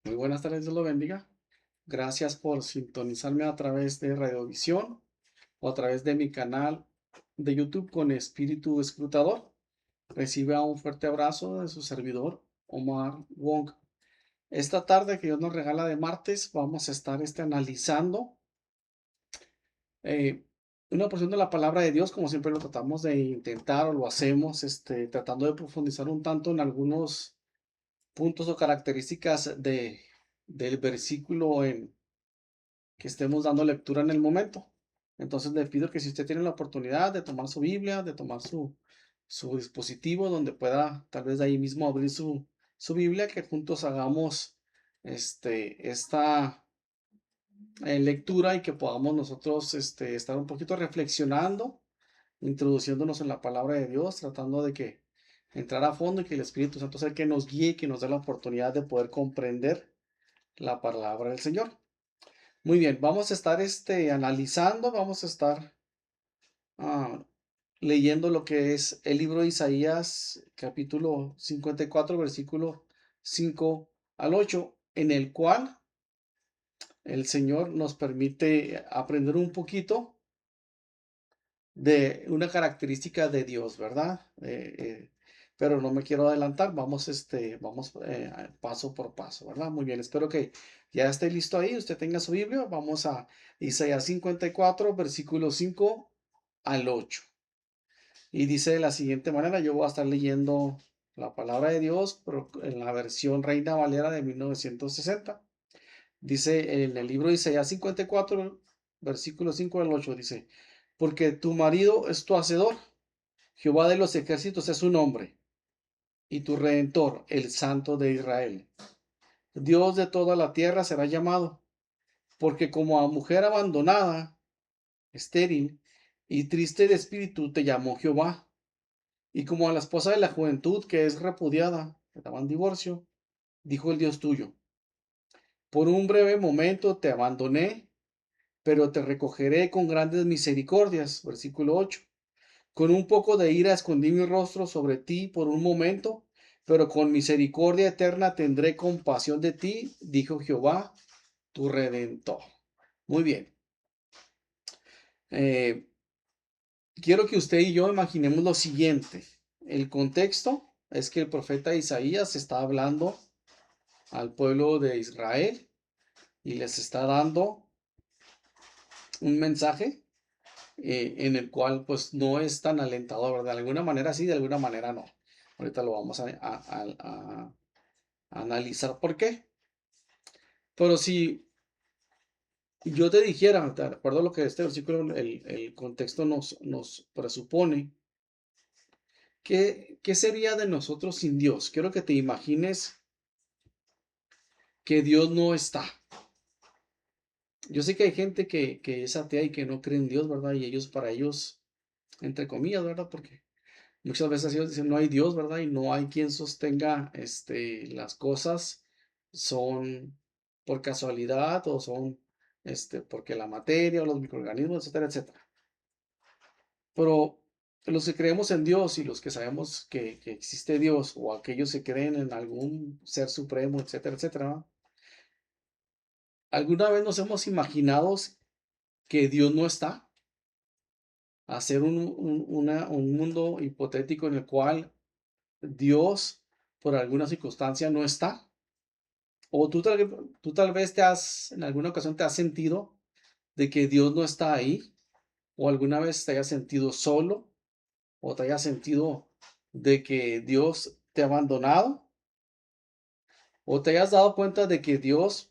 Muy buenas tardes, Dios lo bendiga. Gracias por sintonizarme a través de Radiovisión o a través de mi canal de YouTube con Espíritu Escrutador. Reciba un fuerte abrazo de su servidor, Omar Wong. Esta tarde que Dios nos regala de martes, vamos a estar analizando eh, una porción de la palabra de Dios, como siempre lo tratamos de intentar o lo hacemos, tratando de profundizar un tanto en algunos puntos o características del versículo que estemos dando lectura en el momento. Entonces le pido que si usted tiene la oportunidad de tomar su Biblia, de tomar su dispositivo donde pueda tal vez de ahí mismo abrir su Biblia, que juntos hagamos esta lectura y que podamos nosotros estar un poquito reflexionando, introduciéndonos en la palabra de Dios, tratando de que entrar a fondo y que el Espíritu Santo sea el que nos guíe y que nos dé la oportunidad de poder comprender la palabra del Señor. Muy bien, vamos a estar analizando, vamos a estar ah, leyendo lo que es el libro de Isaías, capítulo 54, versículo 5 al 8, en el cual el Señor nos permite aprender un poquito de una característica de Dios, ¿verdad? Pero no me quiero adelantar, vamos paso por paso, ¿verdad? Muy bien, espero que ya esté listo ahí, usted tenga su Biblia, vamos a Isaías 54, versículo 5 al 8. Y dice de la siguiente manera, yo voy a estar leyendo la palabra de Dios, pero en la versión Reina Valera de 1960. Dice en el libro de Isaías 54, versículo 5 al 8, dice, porque tu marido es tu hacedor, Jehová de los ejércitos es su nombre, y tu redentor, el Santo de Israel. Dios de toda la tierra será llamado, porque como a mujer abandonada, estéril y triste de espíritu te llamó Jehová, y como a la esposa de la juventud que es repudiada, que daban divorcio, dijo el Dios tuyo, por un breve momento te abandoné, pero te recogeré con grandes misericordias. Versículo 8. Con un poco de ira escondí mi rostro sobre ti por un momento, pero con misericordia eterna tendré compasión de ti, dijo Jehová, tu redentor. Muy bien. Eh, Quiero que usted y yo imaginemos lo siguiente. El contexto es que el profeta Isaías está hablando al pueblo de Israel y les está dando un mensaje en el cual pues no es tan alentador, de alguna manera sí, de alguna manera no. Ahorita lo vamos a analizar por qué. Pero si yo te dijera, de acuerdo a lo que este versículo, el contexto nos presupone, ¿qué sería de nosotros sin Dios? Quiero que te imagines que Dios no está. Yo sé que hay gente que es atea y que no cree en Dios, ¿verdad? Y ellos, para ellos, entre comillas, ¿verdad? Porque muchas veces ellos dicen no hay Dios, ¿verdad? Y no hay quien sostenga las cosas, son por casualidad o son porque la materia o los microorganismos, etcétera, etcétera. Pero los que creemos en Dios y los que sabemos que existe Dios o aquellos que creen en algún ser supremo, etcétera, etcétera, ¿no? ¿Alguna vez nos hemos imaginado que Dios no está? Hacer un mundo hipotético en el cual Dios, por alguna circunstancia, no está. O tú tal vez en alguna ocasión te has sentido de que Dios no está ahí, o alguna vez te hayas sentido solo, o te hayas sentido de que Dios te ha abandonado, o te hayas dado cuenta de que Dios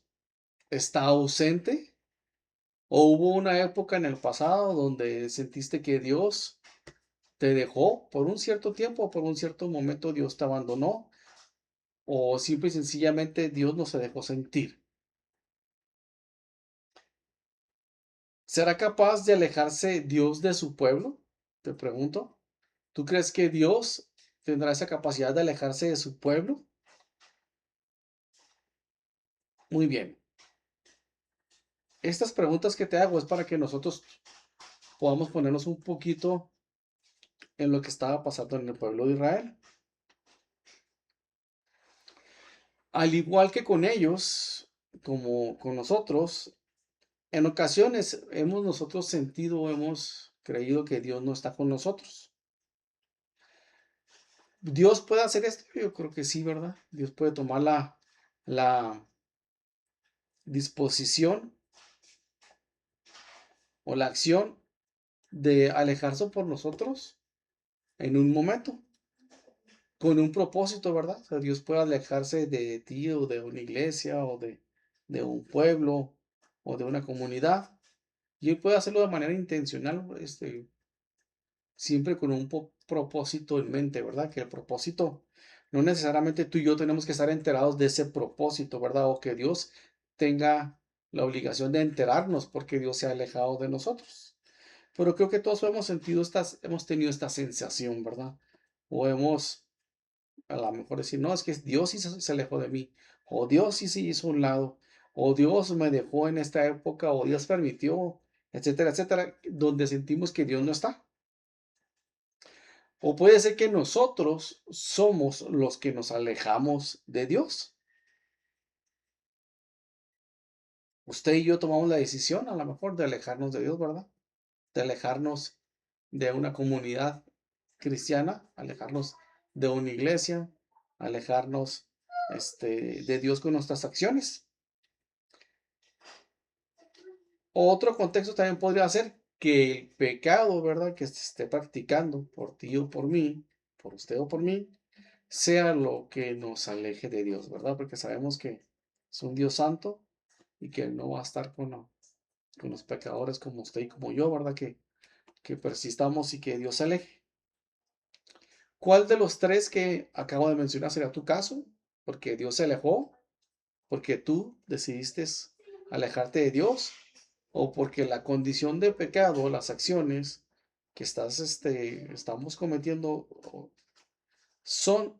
está ausente, o hubo una época en el pasado donde sentiste que Dios te dejó por un cierto tiempo, por un cierto momento Dios te abandonó, o simple y sencillamente Dios no se dejó sentir. ¿Será capaz de alejarse Dios de su pueblo? Te pregunto. ¿Tú crees que Dios tendrá esa capacidad de alejarse de su pueblo? Muy bien. Estas preguntas que te hago es para que nosotros podamos ponernos un poquito en lo que estaba pasando en el pueblo de Israel. Al igual que con ellos, como con nosotros, en ocasiones hemos nosotros sentido, hemos creído que Dios no está con nosotros. ¿Dios puede hacer esto? Yo creo que sí, ¿verdad? Dios puede tomar la disposición o la acción de alejarse por nosotros en un momento, con un propósito, ¿verdad? O sea, Dios puede alejarse de ti o de una iglesia o de un pueblo o de una comunidad. Y Él puede hacerlo de manera intencional, siempre con un propósito en mente, ¿verdad? Que el propósito, no necesariamente tú y yo tenemos que estar enterados de ese propósito, ¿verdad? O que Dios tenga la obligación de enterarnos porque Dios se ha alejado de nosotros. Pero creo que todos hemos tenido esta sensación, ¿verdad? O hemos, a lo mejor decir, no, es que Dios sí se alejó de mí, o Dios sí se hizo a un lado, o Dios me dejó en esta época, o Dios permitió, etcétera, etcétera, donde sentimos que Dios no está. O puede ser que nosotros somos los que nos alejamos de Dios. Usted y yo tomamos la decisión, a lo mejor, de alejarnos de Dios, ¿verdad? De alejarnos de una comunidad cristiana, alejarnos de una iglesia, alejarnos, de Dios con nuestras acciones. Otro contexto también podría ser que el pecado, ¿verdad? Que se esté practicando por ti o por mí, por usted o por mí, sea lo que nos aleje de Dios, ¿verdad? Porque sabemos que es un Dios santo y que no va a estar con los pecadores como usted y como yo, ¿verdad? Que persistamos y que Dios se aleje. ¿Cuál de los tres que acabo de mencionar será tu caso? Porque Dios se alejó, porque tú decidiste alejarte de Dios, o porque la condición de pecado, las acciones que estamos cometiendo son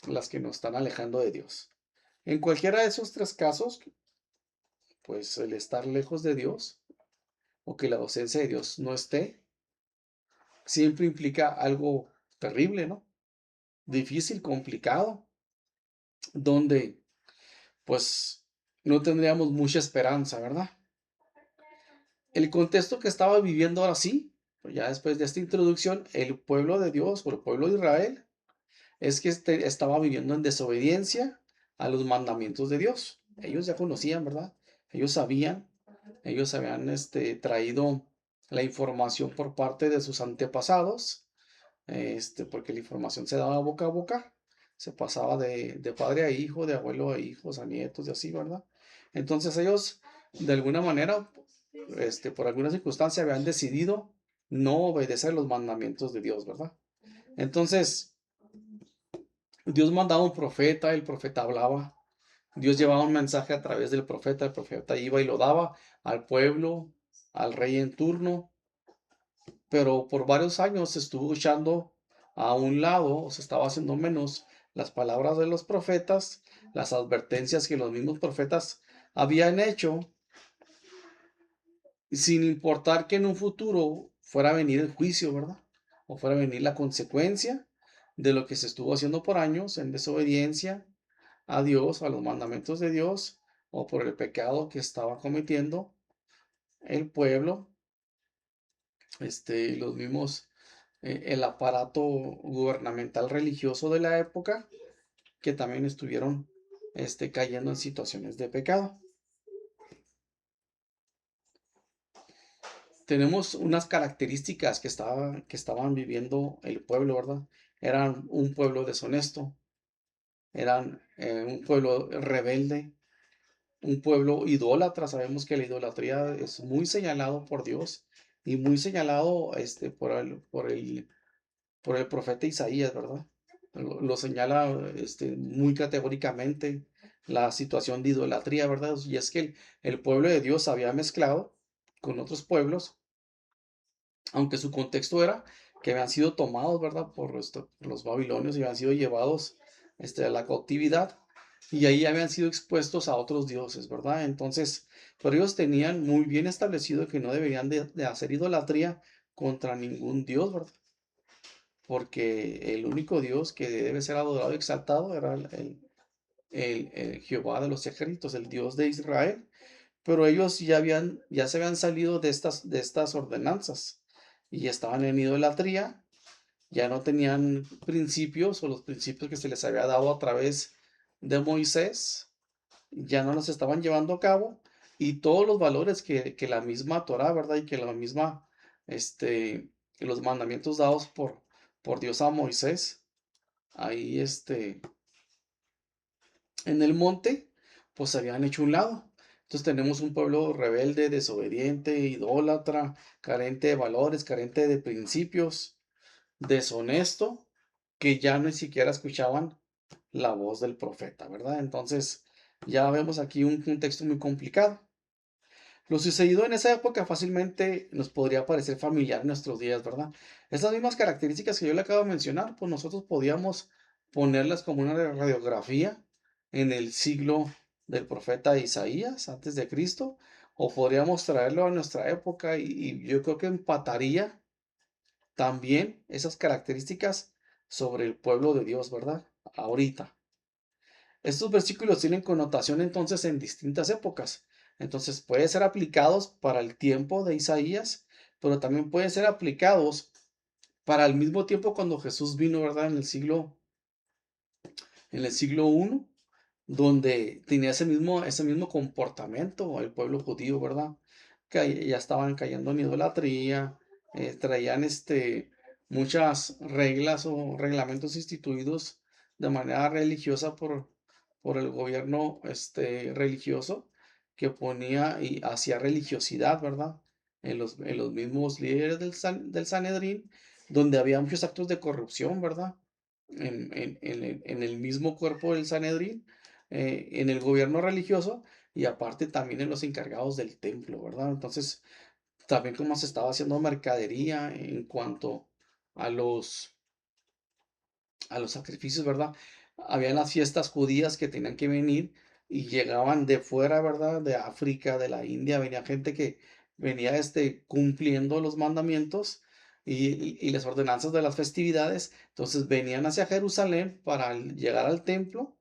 las que nos están alejando de Dios. En cualquiera de esos tres casos, pues el estar lejos de Dios o que la ausencia de Dios no esté, siempre implica algo terrible, ¿no? Difícil, complicado, donde pues no tendríamos mucha esperanza, ¿verdad? El contexto que estaba viviendo ahora sí, pues ya después de esta introducción, el pueblo de Dios o el pueblo de Israel es que estaba viviendo en desobediencia a los mandamientos de Dios. Ellos ya conocían, ¿verdad? Ellos sabían, ellos habían traído la información por parte de sus antepasados, porque la información se daba boca a boca, se pasaba de padre a hijo, de abuelo a hijos, a nietos y así, ¿verdad? Entonces ellos, de alguna manera, por alguna circunstancia, habían decidido no obedecer los mandamientos de Dios, ¿verdad? Entonces, Dios mandaba un profeta, el profeta hablaba, Dios llevaba un mensaje a través del profeta, el profeta iba y lo daba al pueblo, al rey en turno, pero por varios años se estuvo echando a un lado, o se estaba haciendo menos las palabras de los profetas, las advertencias que los mismos profetas habían hecho, sin importar que en un futuro fuera a venir el juicio, ¿verdad? O fuera a venir la consecuencia de lo que se estuvo haciendo por años en desobediencia a Dios, a los mandamientos de Dios, o por el pecado que estaba cometiendo el pueblo, los mismos, el aparato gubernamental religioso de la época, que también estuvieron, cayendo en situaciones de pecado. Tenemos unas características que estaban viviendo el pueblo, ¿verdad? Eran un pueblo deshonesto, eran un pueblo rebelde, un pueblo idólatra. Sabemos que la idolatría es muy señalado por Dios y muy señalado por el profeta Isaías, ¿verdad? Lo señala muy categóricamente la situación de idolatría, ¿verdad? Y es que el pueblo de Dios había mezclado con otros pueblos, aunque su contexto era que habían sido tomados, ¿verdad? Por los babilonios y habían sido llevados a la cautividad y ahí habían sido expuestos a otros dioses, ¿verdad? Entonces, pero ellos tenían muy bien establecido que no deberían de hacer idolatría contra ningún dios, ¿verdad? Porque el único Dios que debe ser adorado y exaltado era el Jehová de los ejércitos, el Dios de Israel, pero ellos ya se habían salido de estas ordenanzas y estaban en idolatría, ya no tenían principios o los principios que se les había dado a través de Moisés, ya no los estaban llevando a cabo y todos los valores que la misma Torá, ¿verdad? Y que la misma, que los mandamientos dados por Dios a Moisés, ahí, en el monte, pues se habían hecho un lado. Entonces tenemos un pueblo rebelde, desobediente, idólatra, carente de valores, carente de principios, deshonesto, que ya ni siquiera escuchaban la voz del profeta, ¿verdad? Entonces ya vemos aquí un contexto muy complicado. Lo sucedido en esa época fácilmente nos podría parecer familiar en nuestros días, ¿verdad? Estas mismas características que yo le acabo de mencionar, pues nosotros podíamos ponerlas como una radiografía en el siglo del profeta Isaías, antes de Cristo, o podríamos traerlo a nuestra época y yo creo que empataría también esas características sobre el pueblo de Dios, ¿verdad? Ahorita. Estos versículos tienen connotación entonces en distintas épocas. Entonces pueden ser aplicados para el tiempo de Isaías, pero también pueden ser aplicados para el mismo tiempo cuando Jesús vino, ¿verdad? En el siglo I, donde tenía ese mismo comportamiento el pueblo judío, ¿verdad? Que ya estaban cayendo en idolatría, traían muchas reglas o reglamentos instituidos de manera religiosa por el gobierno religioso que ponía y hacía religiosidad, ¿verdad? En los mismos líderes del Sanedrín, donde había muchos actos de corrupción, ¿verdad? En el mismo cuerpo del Sanedrín, en el gobierno religioso y aparte también en los encargados del templo, ¿verdad? Entonces, también como se estaba haciendo mercadería en cuanto a los sacrificios, ¿verdad? Habían las fiestas judías que tenían que venir y llegaban de fuera, ¿verdad? De África, de la India, venía gente que venía cumpliendo los mandamientos y las ordenanzas de las festividades. Entonces venían hacia Jerusalén para llegar al templo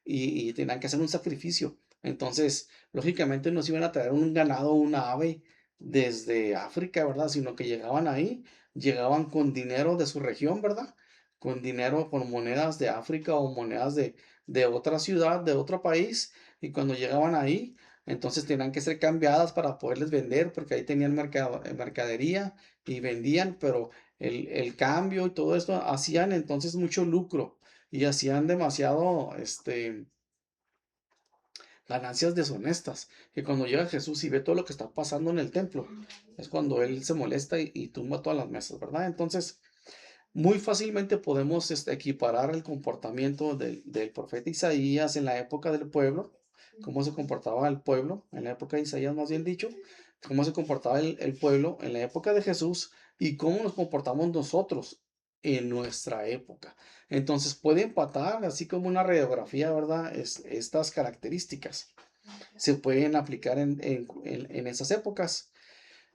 y tenían que hacer un sacrificio. Entonces, lógicamente no se iban a traer un ganado o una ave desde África, ¿verdad? Sino que llegaban ahí, llegaban con dinero de su región, ¿verdad? Con dinero, con monedas de África o monedas de otra ciudad, de otro país, y cuando llegaban ahí, entonces tenían que ser cambiadas para poderles vender, porque ahí tenían mercadería y vendían, pero el cambio y todo esto hacían entonces mucho lucro y hacían demasiado, ganancias deshonestas, que cuando llega Jesús y ve todo lo que está pasando en el templo, es cuando él se molesta y tumba todas las mesas, ¿verdad? Entonces, muy fácilmente podemos equiparar el comportamiento del profeta Isaías en la época del pueblo, cómo se comportaba el pueblo, en la época de Isaías más bien dicho, cómo se comportaba el pueblo en la época de Jesús y cómo nos comportamos nosotros en nuestra época. Entonces puede empatar, así como una radiografía, ¿verdad? Estas características se pueden aplicar en esas épocas.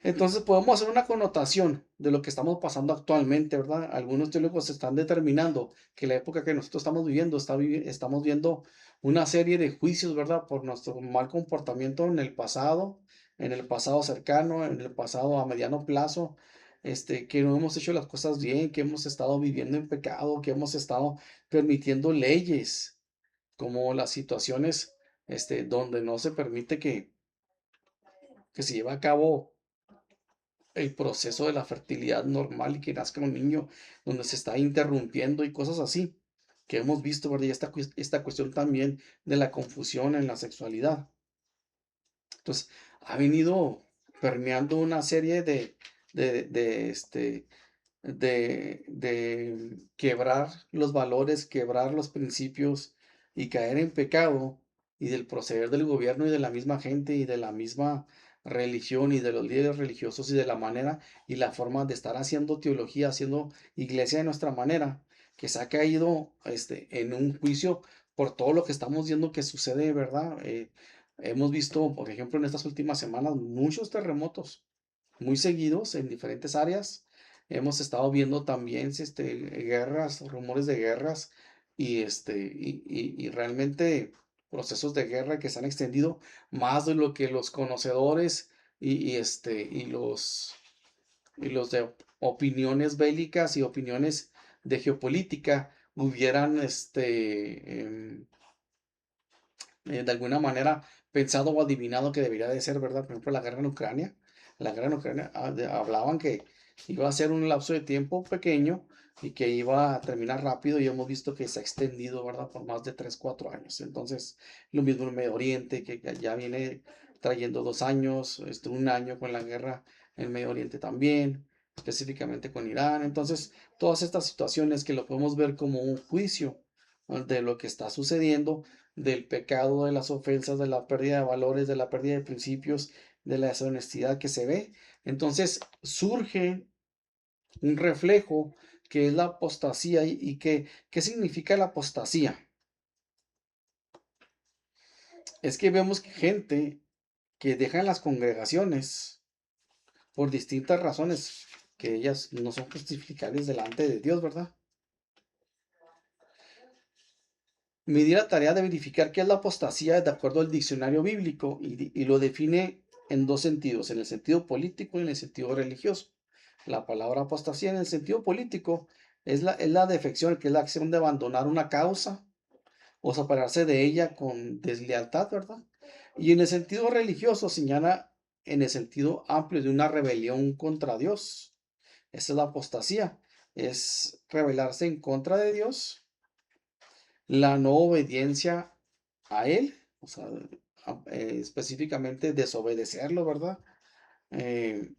Entonces podemos hacer una connotación de lo que estamos pasando actualmente, ¿verdad? Algunos teólogos están determinando que la época que nosotros estamos viviendo, estamos viendo una serie de juicios, ¿verdad? Por nuestro mal comportamiento en el pasado cercano, en el pasado a mediano plazo, que no hemos hecho las cosas bien, que hemos estado viviendo en pecado, que hemos estado permitiendo leyes, como las situaciones, donde no se permite que se lleve a cabo el proceso de la fertilidad normal y que nazca un niño donde se está interrumpiendo y cosas así que hemos visto, ¿verdad? Y esta cuestión también de la confusión en la sexualidad. Entonces, ha venido permeando una serie de quebrar los valores, quebrar los principios y caer en pecado y del proceder del gobierno y de la misma gente y de la misma religión y de los líderes religiosos y de la manera y la forma de estar haciendo teología, haciendo iglesia de nuestra manera, que se ha caído en un juicio por todo lo que estamos viendo que sucede, ¿verdad? Hemos visto, por ejemplo, en estas últimas semanas muchos terremotos muy seguidos en diferentes áreas. Hemos estado viendo también guerras, rumores de guerras y realmente procesos de guerra que se han extendido más de lo que los conocedores y los de opiniones bélicas y opiniones de geopolítica hubieran de alguna manera pensado o adivinado que debería de ser, ¿verdad? Por ejemplo, la guerra en Ucrania hablaban que iba a ser un lapso de tiempo pequeño y que iba a terminar rápido y hemos visto que se ha extendido, ¿verdad? Por más de 3, 4 años. Entonces, lo mismo en Medio Oriente, que ya viene trayendo 2 años, 1 año con la guerra en Medio Oriente también, específicamente con Irán. Entonces, todas estas situaciones que lo podemos ver como un juicio, ¿no?, de lo que está sucediendo, del pecado, de las ofensas, de la pérdida de valores, de la pérdida de principios, de la deshonestidad que se ve. Entonces surge un reflejo que es la apostasía y que, ¿qué significa la apostasía? Es que vemos gente que deja las congregaciones por distintas razones que ellas no son justificables delante de Dios, ¿verdad? Me di la tarea de verificar qué es la apostasía de acuerdo al diccionario bíblico y lo define en dos sentidos, en el sentido político y en el sentido religioso. La palabra apostasía en el sentido político es la defección, que es la acción de abandonar una causa o separarse de ella con deslealtad, ¿verdad? Y en el sentido religioso señala en el sentido amplio de una rebelión contra Dios. Esa es la apostasía, es rebelarse en contra de Dios, la no obediencia a Él, o sea, específicamente desobedecerlo, ¿verdad? Eh,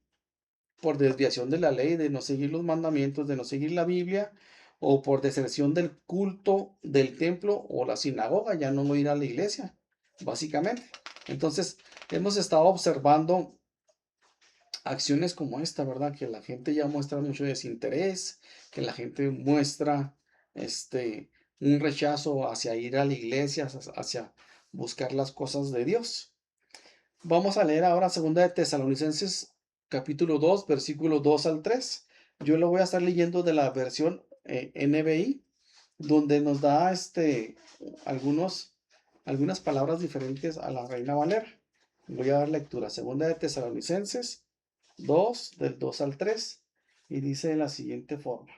por desviación de la ley, de no seguir los mandamientos, de no seguir la Biblia, o por deserción del culto del templo o la sinagoga, ya no ir a la iglesia, básicamente. Entonces, hemos estado observando acciones como esta, ¿verdad? Que la gente ya muestra mucho desinterés, que la gente muestra un rechazo hacia ir a la iglesia, hacia buscar las cosas de Dios. Vamos a leer ahora 2 de Tesalonicenses capítulo 2, versículo 2 al 3. Yo lo voy a estar leyendo de la versión NBI, donde nos da algunas palabras diferentes a la Reina Valera. Voy a dar lectura. 2 de Tesalonicenses 2, del 2 al 3, y dice de la siguiente forma: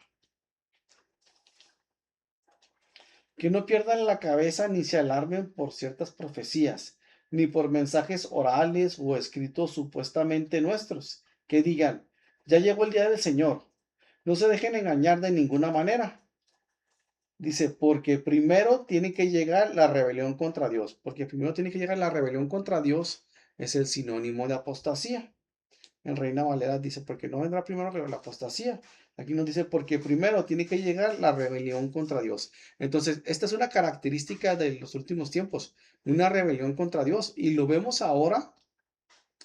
que no pierdan la cabeza ni se alarmen por ciertas profecías, ni por mensajes orales o escritos supuestamente nuestros, que digan, ya llegó el día del Señor. No se dejen engañar de ninguna manera. Dice, porque primero tiene que llegar la rebelión contra Dios, porque primero tiene que llegar la rebelión contra Dios, es el sinónimo de apostasía. En Reina Valera dice, porque no vendrá primero la apostasía. Aquí nos dice, porque primero tiene que llegar la rebelión contra Dios. Entonces, esta es una característica de los últimos tiempos, una rebelión contra Dios. Y lo vemos ahora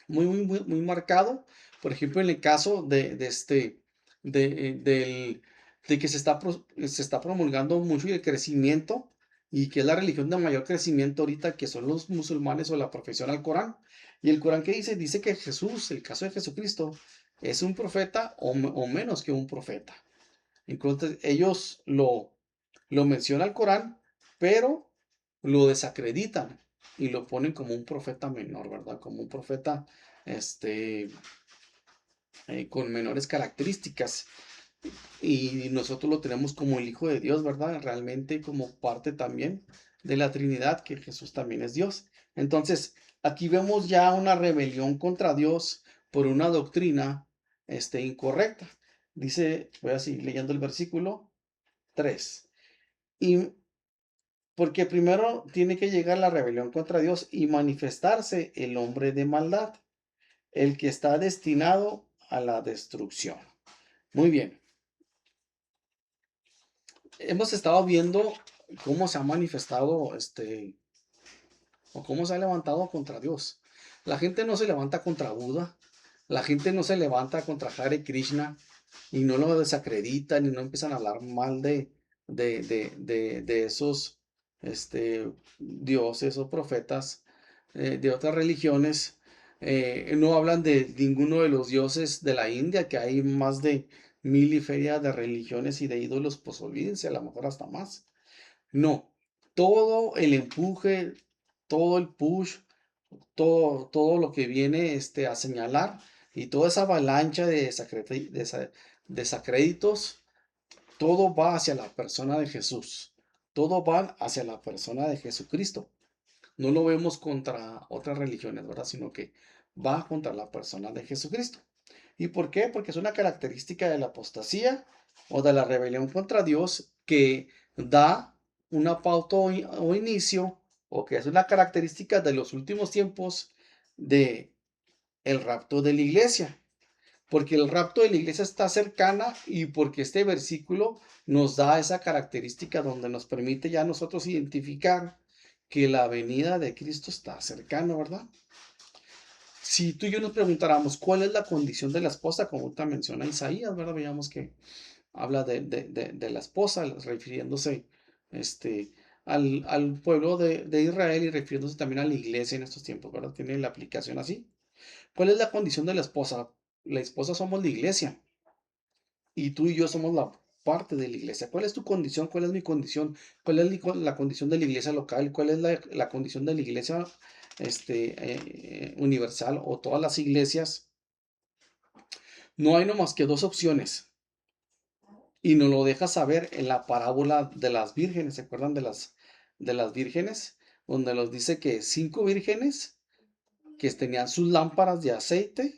muy marcado, por ejemplo, en el caso de que se está promulgando mucho el crecimiento y que es la religión de mayor crecimiento ahorita, que son los musulmanes o la profesión al Corán. Y el Corán que dice que Jesús, el caso de Jesucristo, es un profeta o menos que un profeta. Entonces ellos lo menciona el Corán, pero lo desacreditan y lo ponen como un profeta menor, ¿verdad? Como un profeta este, con menores características. Y nosotros lo tenemos como el Hijo de Dios, ¿verdad? Realmente como parte también de la Trinidad, que Jesús también es Dios. Entonces, aquí vemos ya una rebelión contra Dios por una doctrina incorrecta. Dice, voy a seguir leyendo el versículo 3. Y porque primero tiene que llegar la rebelión contra Dios y manifestarse el hombre de maldad, el que está destinado a la destrucción. Muy bien. Hemos estado viendo cómo se ha manifestado o cómo se ha levantado contra Dios. La gente no se levanta contra Buda, la gente no se levanta contra Hare Krishna y no lo desacreditan y no empiezan a hablar mal de esos dioses o profetas de otras religiones. No hablan de ninguno de los dioses de la India, que hay más de 1000 y feria de religiones y de ídolos, pues olvídense, a lo mejor hasta más. No, todo el empuje todo el push, todo lo que viene a señalar y toda esa avalancha desacréditos, todo va hacia la persona de Jesús. Todo va hacia la persona de Jesucristo. No lo vemos contra otras religiones, ¿verdad? Sino que va contra la persona de Jesucristo. ¿Y por qué? Porque es una característica de la apostasía o de la rebelión contra Dios que da una pauta o inicio, o que es una característica de los últimos tiempos de el rapto de la iglesia. Porque el rapto de la iglesia está cercana y porque este versículo nos da esa característica donde nos permite ya nosotros identificar que la venida de Cristo está cercana, ¿verdad? Si tú y yo nos preguntáramos cuál es la condición de la esposa, como te menciona Isaías, ¿verdad? Veíamos que habla de la esposa, refiriéndose al pueblo de Israel y refiriéndose también a la iglesia en estos tiempos, ¿verdad? Tiene la aplicación así. ¿Cuál es la condición de la esposa? La esposa somos la iglesia y tú y yo somos la parte de la iglesia. ¿Cuál es tu condición? ¿Cuál es mi condición? ¿Cuál es la condición de la iglesia local? ¿Cuál es la condición de la iglesia universal o todas las iglesias? No hay nomás que dos opciones. Y nos lo deja saber en la parábola de las vírgenes. ¿Se acuerdan de las vírgenes? Donde nos dice que 5 vírgenes que tenían sus lámparas de aceite,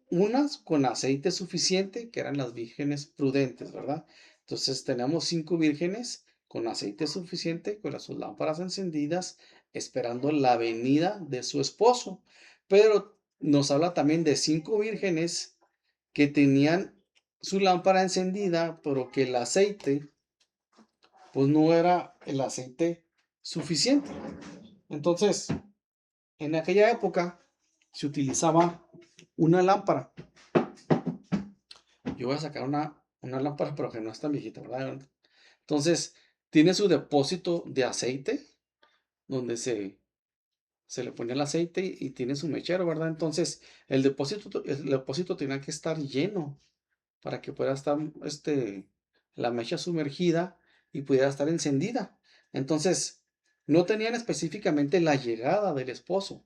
unas con aceite suficiente, que eran las vírgenes prudentes, ¿verdad? Entonces tenemos 5 vírgenes con aceite suficiente, con sus lámparas encendidas, esperando la venida de su esposo. Pero nos habla también de 5 vírgenes que tenían su lámpara encendida, pero que el aceite, pues no era el aceite suficiente. Entonces, en aquella época se utilizaba una lámpara. Yo voy a sacar una lámpara, pero que no es tan viejita, ¿verdad? Entonces, tiene su depósito de aceite, donde se le pone el aceite y tiene su mechero, ¿verdad? Entonces, el depósito tenía que estar lleno para que pueda estar la mecha sumergida y pudiera estar encendida. Entonces, no tenían específicamente la llegada del esposo,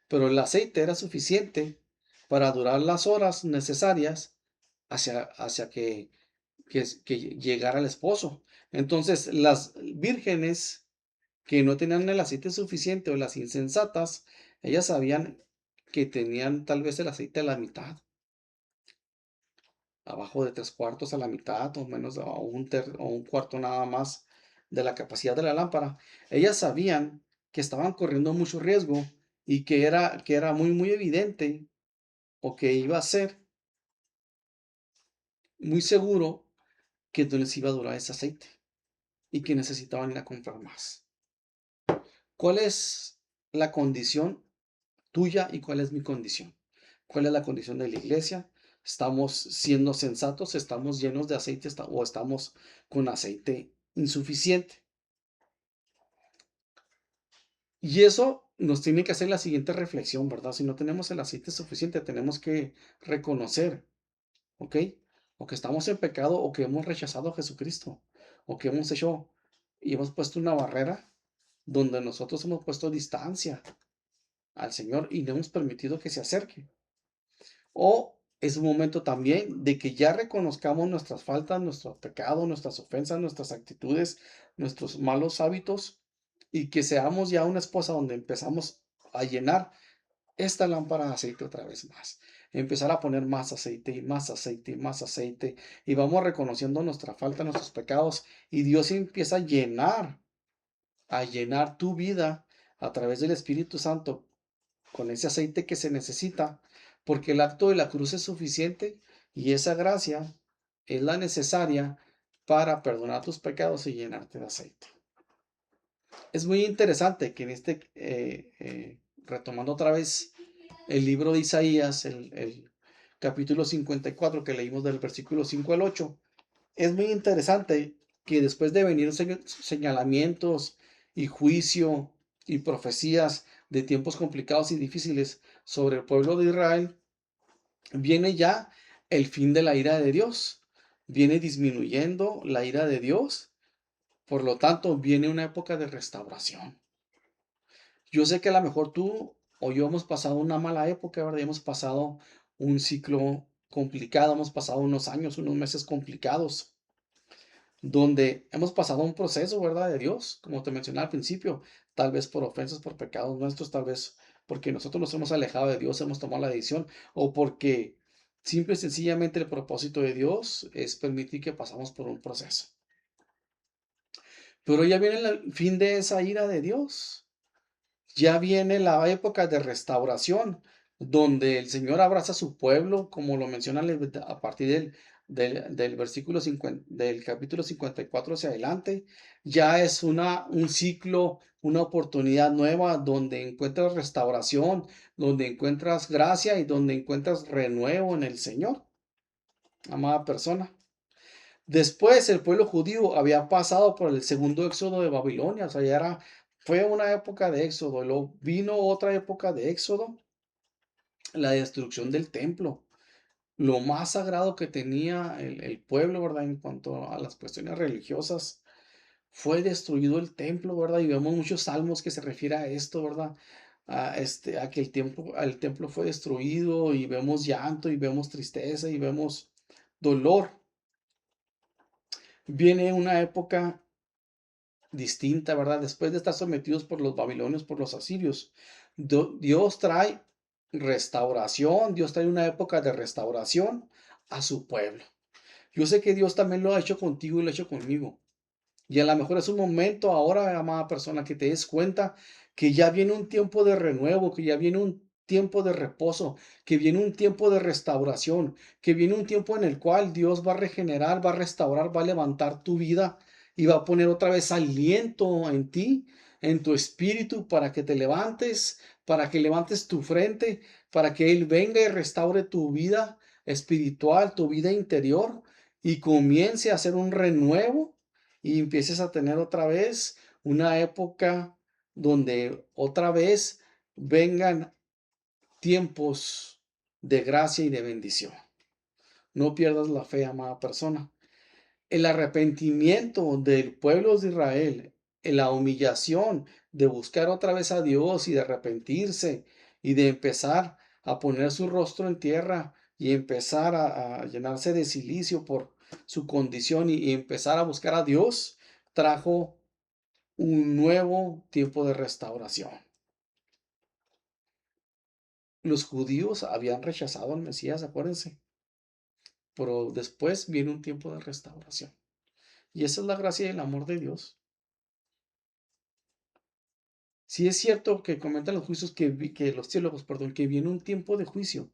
pero el aceite era suficiente para durar las horas necesarias hacia que llegara el esposo. Entonces, las vírgenes que no tenían el aceite suficiente o las insensatas, ellas sabían que tenían tal vez el aceite a la mitad, abajo de 3/4 a la mitad o menos o un cuarto nada más de la capacidad de la lámpara. Ellas sabían que estaban corriendo mucho riesgo y que era muy, muy evidente o que iba a ser muy seguro que no les iba a durar ese aceite y que necesitaban ir a comprar más. ¿Cuál es la condición tuya y cuál es mi condición? ¿Cuál es la condición de la iglesia? ¿Estamos siendo sensatos? ¿Estamos llenos de aceite o estamos con aceite insuficiente? Y eso nos tiene que hacer la siguiente reflexión, ¿verdad? Si no tenemos el aceite suficiente, tenemos que reconocer, ¿ok? O que estamos en pecado o que hemos rechazado a Jesucristo o que hemos hecho y hemos puesto una barrera donde nosotros hemos puesto distancia al Señor y no hemos permitido que se acerque. O es un momento también de que ya reconozcamos nuestras faltas, nuestros pecados, nuestras ofensas, nuestras actitudes, nuestros malos hábitos y que seamos ya una esposa donde empezamos a llenar esta lámpara de aceite otra vez más. Empezar a poner más aceite y más aceite y más aceite y vamos reconociendo nuestra falta, nuestros pecados y Dios empieza a llenar tu vida a través del Espíritu Santo con ese aceite que se necesita, porque el acto de la cruz es suficiente y esa gracia es la necesaria para perdonar tus pecados y llenarte de aceite. Es muy interesante que retomando otra vez el libro de Isaías, el capítulo 54 que leímos del versículo 5 al 8, es muy interesante que después de venir señalamientos y juicio y profecías de tiempos complicados y difíciles sobre el pueblo de Israel, viene ya el fin de la ira de Dios. Viene disminuyendo la ira de Dios Por lo tanto, viene una época de restauración. Yo sé que a lo mejor tú o yo hemos pasado una mala época, ¿verdad? Hemos pasado un ciclo complicado, hemos pasado unos años, unos meses complicados, donde hemos pasado un proceso, ¿verdad? De Dios, como te mencioné al principio, tal vez por ofensas, por pecados nuestros, tal vez porque nosotros nos hemos alejado de Dios, hemos tomado la decisión, o porque simple y sencillamente el propósito de Dios es permitir que pasamos por un proceso. Pero ya viene el fin de esa ira de Dios. Ya viene la época de restauración, donde el Señor abraza a su pueblo, como lo menciona a partir del versículo 50, del capítulo 54 hacia adelante. Ya es un ciclo, una oportunidad nueva donde encuentras restauración, donde encuentras gracia y donde encuentras renuevo en el Señor, amada persona. Después el pueblo judío había pasado por el segundo éxodo de Babilonia, o sea, fue una época de éxodo, luego vino otra época de éxodo, la destrucción del templo, lo más sagrado que tenía el pueblo, ¿verdad? En cuanto a las cuestiones religiosas, fue destruido el templo, ¿verdad? Y vemos muchos salmos que se refiere a esto, ¿verdad? A que el templo fue destruido y vemos llanto y vemos tristeza y vemos dolor. Viene una época distinta, ¿verdad? Después de estar sometidos por los babilonios, por los asirios, Dios trae restauración, Dios trae una época de restauración a su pueblo. Yo sé que Dios también lo ha hecho contigo y lo ha hecho conmigo. Y a lo mejor es un momento ahora, amada persona, que te des cuenta que ya viene un tiempo de renuevo, que ya viene un tiempo de reposo, que viene un tiempo de restauración, que viene un tiempo en el cual Dios va a regenerar, va a restaurar, va a levantar tu vida y va a poner otra vez aliento en ti, en tu espíritu, para que te levantes, para que levantes tu frente, para que Él venga y restaure tu vida espiritual, tu vida interior y comience a hacer un renuevo y empieces a tener otra vez una época donde otra vez vengan tiempos de gracia y de bendición. No pierdas la fe, amada persona. El arrepentimiento del pueblo de Israel, en la humillación de buscar otra vez a Dios y de arrepentirse y de empezar a poner su rostro en tierra y empezar a llenarse de silicio por su condición y empezar a buscar a Dios, trajo un nuevo tiempo de restauración. Los judíos habían rechazado al Mesías, acuérdense, pero después viene un tiempo de restauración. Y esa es la gracia y el amor de Dios. Si es cierto que comentan los juicios que los teólogos, perdón, que viene un tiempo de juicio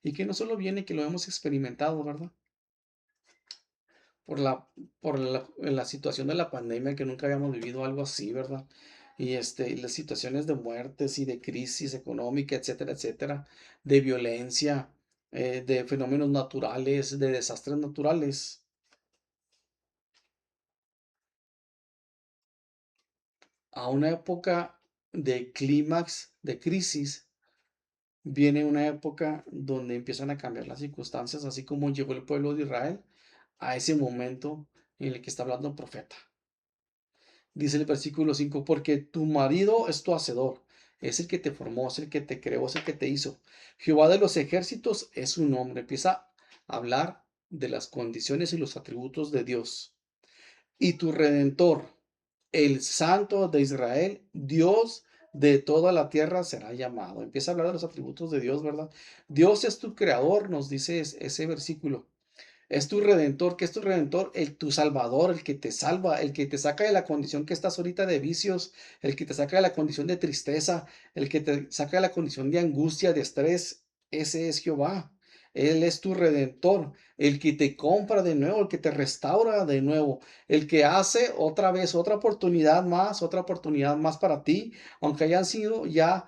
y que no solo viene que lo hemos experimentado, ¿verdad? Por la situación de la pandemia, que nunca habíamos vivido algo así, ¿verdad? Y las situaciones de muertes y de crisis económica, etcétera, etcétera, de violencia, de fenómenos naturales, de desastres naturales, a una época de clímax, de crisis, viene una época donde empiezan a cambiar las circunstancias, así como llegó el pueblo de Israel a ese momento en el que está hablando el profeta. Dice el versículo 5 porque tu marido es tu hacedor, es el que te formó, es el que te creó, es el que te hizo. Jehová de los ejércitos es su nombre. Empieza a hablar de las condiciones y los atributos de Dios. Y tu redentor, el Santo de Israel, Dios de toda la tierra será llamado. Empieza a hablar de los atributos de Dios, ¿verdad? Dios es tu creador, nos dice ese versículo. Es tu redentor, que es tu redentor, tu salvador, el que te salva, el que te saca de la condición que estás ahorita de vicios, el que te saca de la condición de tristeza, el que te saca de la condición de angustia, de estrés. Ese es Jehová. Él es tu redentor, el que te compra de nuevo, el que te restaura de nuevo, el que hace otra vez otra oportunidad más para ti, aunque hayan sido ya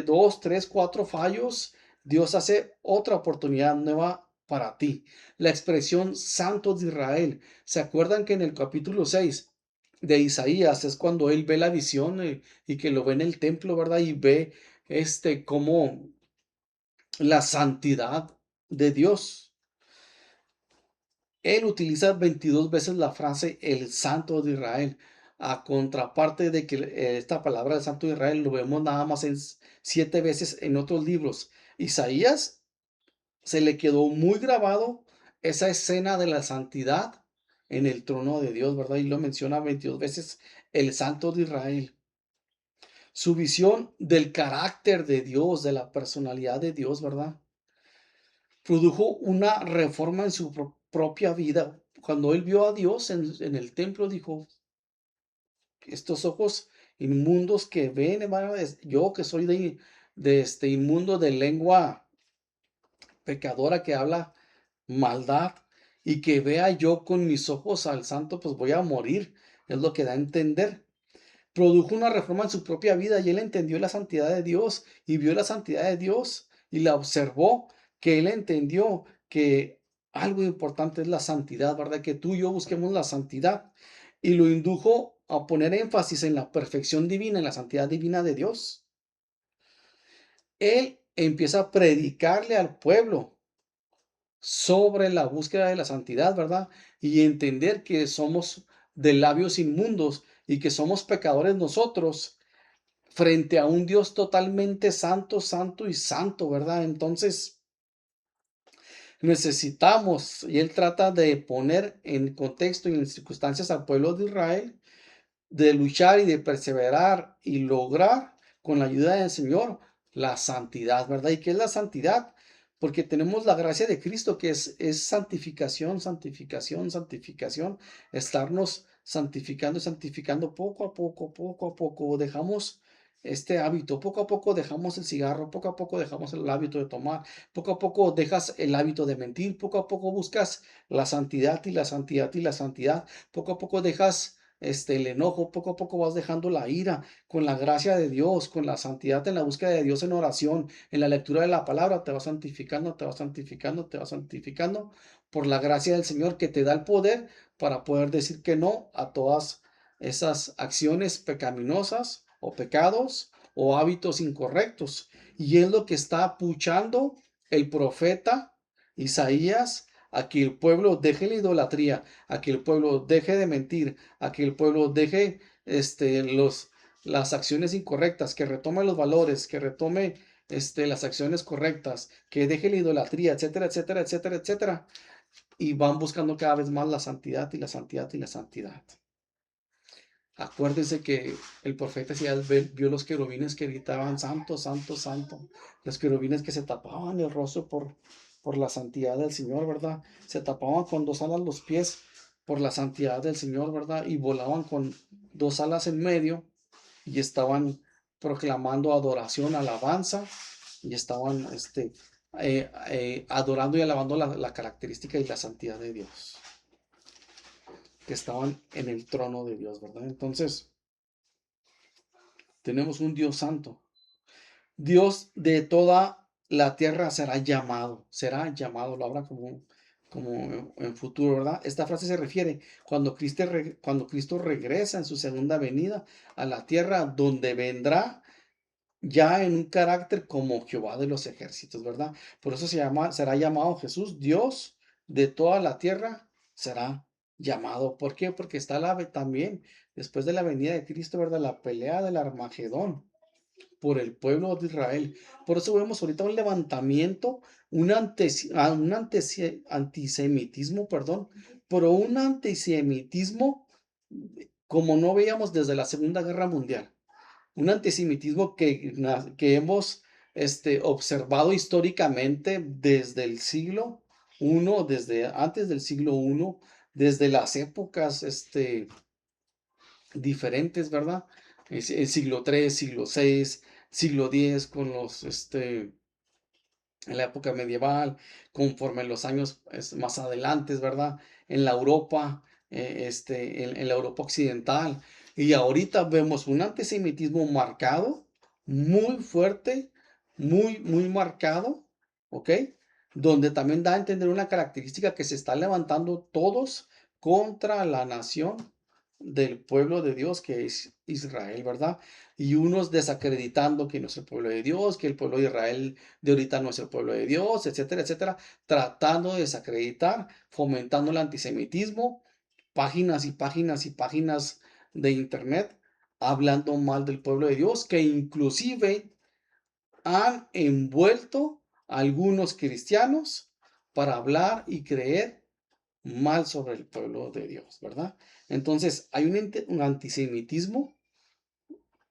dos, tres, cuatro fallos. Dios hace otra oportunidad nueva para ti. La expresión Santo de Israel. ¿Se acuerdan que en el capítulo 6 de Isaías es cuando él ve la visión y que lo ve en el templo, ¿verdad? Y ve como la santidad de Dios. Él utiliza 22 veces la frase el Santo de Israel, a contraparte de que esta palabra del Santo de Israel lo vemos nada más en 7 veces en otros libros. Isaías se le quedó muy grabado esa escena de la santidad en el trono de Dios, ¿verdad? Y lo menciona 22 veces el Santo de Israel. Su visión del carácter de Dios, de la personalidad de Dios, ¿verdad? Produjo una reforma en su propia vida. Cuando él vio a Dios en el templo, dijo, estos ojos inmundos que ven, hermano, yo que soy de este inmundo de lengua pecadora que habla maldad y que vea yo con mis ojos al santo, pues voy a morir. Es lo que da a entender. Produjo una reforma en su propia vida y él entendió la santidad de Dios y vio la santidad de Dios y la observó, que él entendió que algo importante es la santidad, ¿verdad? Que tú y yo busquemos la santidad y lo indujo a poner énfasis en la perfección divina, en la santidad divina de Dios. Él empieza a predicarle al pueblo sobre la búsqueda de la santidad, ¿verdad? Y entender que somos de labios inmundos y que somos pecadores nosotros frente a un Dios totalmente santo, santo y santo, ¿verdad? Entonces necesitamos, y él trata de poner en contexto y en circunstancias al pueblo de Israel, de luchar y de perseverar y lograr con la ayuda del Señor la santidad, ¿verdad? ¿Y qué es la santidad? Porque tenemos la gracia de Cristo que es santificación, santificación, santificación, estarnos santificando y santificando poco a poco, dejamos este hábito, poco a poco dejamos el cigarro, poco a poco dejamos el hábito de tomar, poco a poco dejas el hábito de mentir, poco a poco buscas la santidad y la santidad y la santidad, poco a poco dejas el enojo, poco a poco vas dejando la ira con la gracia de Dios, con la santidad en la búsqueda de Dios en oración, en la lectura de la palabra, te vas santificando, te vas santificando, te vas santificando por la gracia del Señor que te da el poder para poder decir que no a todas esas acciones pecaminosas o pecados o hábitos incorrectos. Y es lo que está puchando el profeta Isaías a que el pueblo deje la idolatría, a que el pueblo deje de mentir, a que el pueblo deje las acciones incorrectas, que retome los valores, que retome las acciones correctas, que deje la idolatría, etcétera, etcétera, etcétera, etcétera. Y van buscando cada vez más la santidad y la santidad y la santidad. Acuérdense que el profeta Isaías vio los querubines que gritaban, santo, santo, santo. Los querubines que se tapaban el rostro por la santidad del Señor, ¿verdad? Se tapaban con 2 alas los pies por la santidad del Señor, ¿verdad? Y volaban con 2 alas en medio y estaban proclamando adoración, alabanza y estaban adorando y alabando la característica y la santidad de Dios, que estaban en el trono de Dios, ¿verdad? Entonces, tenemos un Dios santo. Dios de toda la tierra será llamado, lo habla como en futuro, ¿verdad? Esta frase se refiere cuando Cristo regresa en su segunda venida a la tierra, donde vendrá ya en un carácter como Jehová de los ejércitos, ¿verdad? Por eso será llamado Jesús, Dios de toda la tierra será llamado. ¿Por qué? Porque está también, después de la venida de Cristo, ¿verdad? La pelea del Armagedón por el pueblo de Israel. Por eso vemos ahorita un levantamiento, antisemitismo, perdón, pero un antisemitismo como no veíamos desde la Segunda Guerra Mundial. Un antisemitismo que hemos observado históricamente desde el siglo I, desde antes del siglo I, desde las épocas diferentes, ¿verdad? El siglo III, siglo VI, siglo X, con en la época medieval, conforme los años más adelante, ¿verdad? En la Europa, en la Europa occidental. Y ahorita vemos un antisemitismo marcado, muy fuerte, muy, muy marcado, ¿ok? Donde también da a entender una característica que se está levantando todos contra la nación del pueblo de Dios que es Israel, ¿verdad? Y unos desacreditando que no es el pueblo de Dios, que el pueblo de Israel de ahorita no es el pueblo de Dios, etcétera, etcétera, tratando de desacreditar, fomentando el antisemitismo, páginas y páginas y páginas de internet hablando mal del pueblo de Dios, que inclusive han envuelto a algunos cristianos para hablar y creer mal sobre el pueblo de Dios, ¿verdad? Entonces, hay un antisemitismo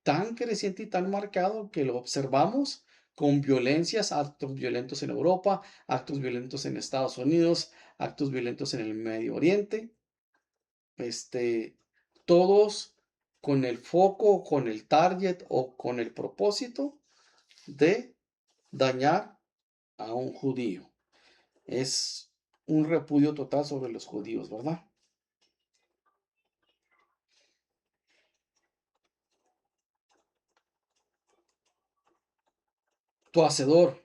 tan creciente y tan marcado que lo observamos con violencias, actos violentos en Europa, actos violentos en Estados Unidos, actos violentos en el Medio Oriente, este, todos con el foco, con el target o con el propósito de dañar a un judío. Es un repudio total sobre los judíos, ¿verdad? Tu hacedor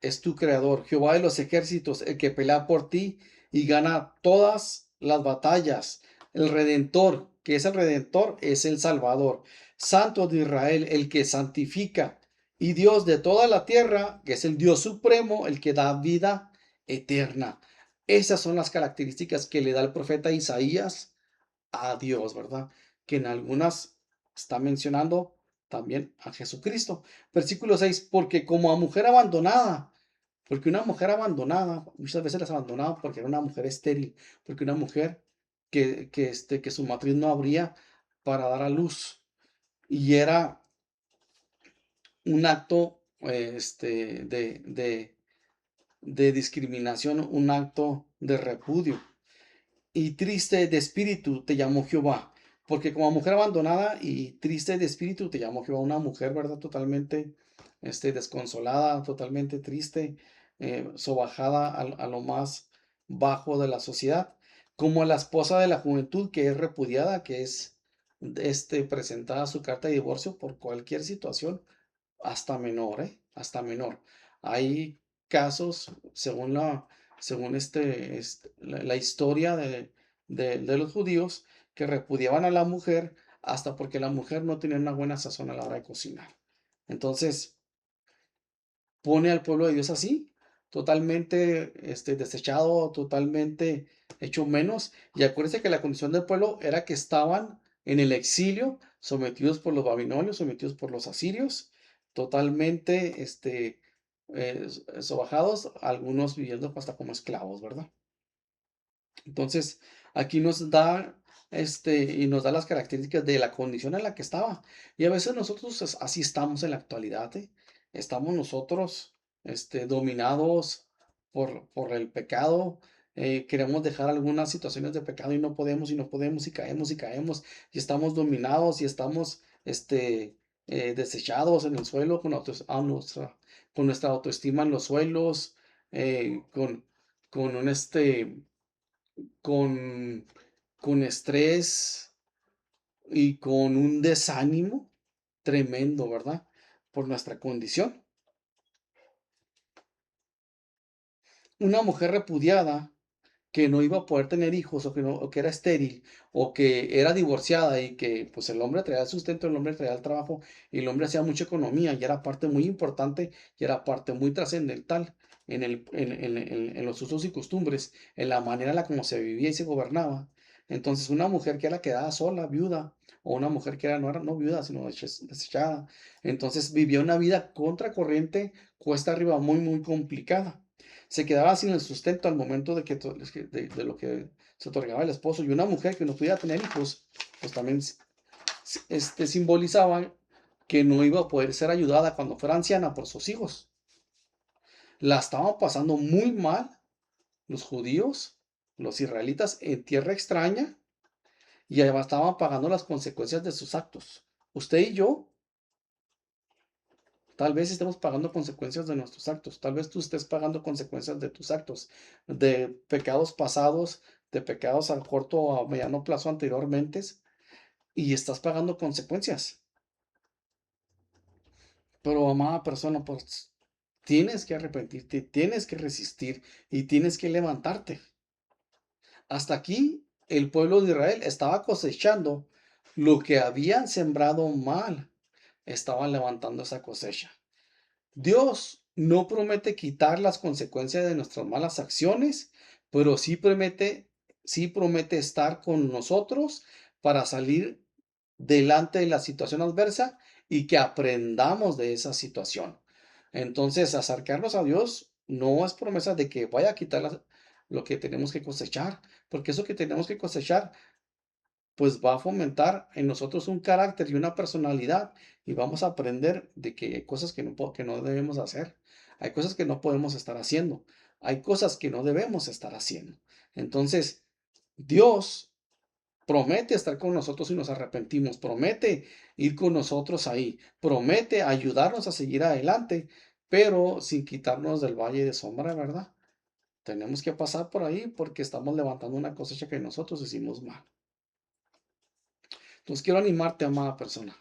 es tu creador, Jehová de los ejércitos, el que pelea por ti y gana todas las batallas. El redentor, que es el redentor, es el salvador. Santo de Israel, el que santifica. Y Dios de toda la tierra, que es el Dios supremo, el que da vida eterna. Esas son las características que le da el profeta Isaías a Dios, ¿verdad? Que en algunas está mencionando también a Jesucristo. Versículo 6, porque como a mujer abandonada, porque una mujer abandonada, muchas veces las abandonaban porque era una mujer estéril, porque una mujer que su matriz no abría para dar a luz. Y era un acto de discriminación, un acto de repudio. Y triste de espíritu te llamó Jehová, porque como mujer abandonada y triste de espíritu te llamó Jehová, una mujer, ¿verdad? Totalmente desconsolada, totalmente triste, sobajada a lo más bajo de la sociedad, como la esposa de la juventud que es repudiada, que es presentada su carta de divorcio por cualquier situación hasta menor, ¿eh? Hasta menor. Hay casos, según la historia de los judíos, que repudiaban a la mujer hasta porque la mujer no tenía una buena sazón a la hora de cocinar. Entonces, pone al pueblo de Dios así, totalmente desechado, totalmente hecho menos. Y acuérdense que la condición del pueblo era que estaban en el exilio, sometidos por los babilonios, sometidos por los asirios, totalmente sobajados, algunos viviendo hasta como esclavos, ¿verdad? Entonces, aquí nos da, y nos da las características de la condición en la que estaba. Y a veces nosotros así estamos en la actualidad, ¿eh? Estamos nosotros, dominados por el pecado. Queremos dejar algunas situaciones de pecado y no podemos, y no podemos, y caemos, y estamos dominados, y estamos, desechados en el suelo, con nuestra autoestima en los suelos, con un, con, con estrés y con un desánimo tremendo, ¿verdad? Por nuestra condición. Una mujer repudiada que no iba a poder tener hijos o que era estéril o que era divorciada y que pues el hombre traía el sustento, el hombre traía el trabajo y el hombre hacía mucha economía y era parte muy importante y era parte muy trascendental en los usos y costumbres, en la manera en la como se vivía y se gobernaba. Entonces una mujer que era quedada sola, viuda, o una mujer que no era no viuda, sino desechada, entonces vivía una vida contracorriente, cuesta arriba, muy, muy complicada. Se quedaba sin el sustento al momento de lo que se otorgaba el esposo. Y una mujer que no pudiera tener hijos, pues también simbolizaba que no iba a poder ser ayudada cuando fuera anciana por sus hijos. La estaban pasando muy mal los judíos, los israelitas en tierra extraña, y además estaban pagando las consecuencias de sus actos. Usted y yo tal vez estemos pagando consecuencias de nuestros actos. Tal vez tú estés pagando consecuencias de tus actos, de pecados pasados, de pecados a corto o a mediano plazo anteriormente, y estás pagando consecuencias. Pero, amada persona, pues tienes que arrepentirte, tienes que resistir y tienes que levantarte. Hasta aquí el pueblo de Israel estaba cosechando lo que habían sembrado mal, estaban levantando esa cosecha. Dios no promete quitar las consecuencias de nuestras malas acciones, pero sí promete estar con nosotros para salir delante de la situación adversa y que aprendamos de esa situación. Entonces, acercarnos a Dios no es promesa de que vaya a quitar lo que tenemos que cosechar, porque eso que tenemos que cosechar pues va a fomentar en nosotros un carácter y una personalidad y vamos a aprender de que hay cosas que no debemos hacer, hay cosas que no podemos estar haciendo, hay cosas que no debemos estar haciendo. Entonces, Dios promete estar con nosotros si nos arrepentimos, promete ir con nosotros ahí, promete ayudarnos a seguir adelante, pero sin quitarnos del valle de sombra, ¿verdad? Tenemos que pasar por ahí porque estamos levantando una cosecha que nosotros hicimos mal. Entonces quiero animarte, amada persona,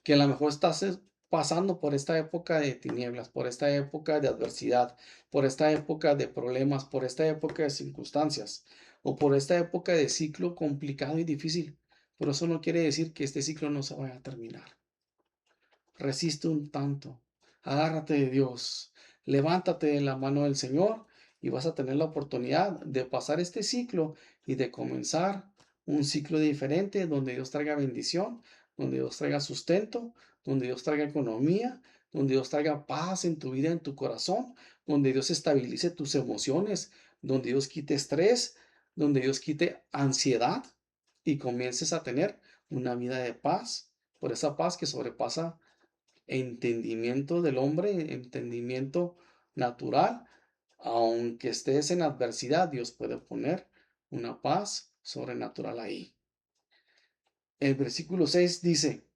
que a lo mejor estás pasando por esta época de tinieblas, por esta época de adversidad, por esta época de problemas, por esta época de circunstancias o por esta época de ciclo complicado y difícil. Pero eso no quiere decir que este ciclo no se vaya a terminar. Resiste un tanto, agárrate de Dios, levántate de la mano del Señor y vas a tener la oportunidad de pasar este ciclo y de comenzar un ciclo diferente donde Dios traiga bendición, donde Dios traiga sustento, donde Dios traiga economía, donde Dios traiga paz en tu vida, en tu corazón, donde Dios estabilice tus emociones, donde Dios quite estrés, donde Dios quite ansiedad y comiences a tener una vida de paz, por esa paz que sobrepasa entendimiento del hombre, entendimiento natural. Aunque estés en adversidad, Dios puede poner una paz sobrenatural ahí. El versículo 6 dice,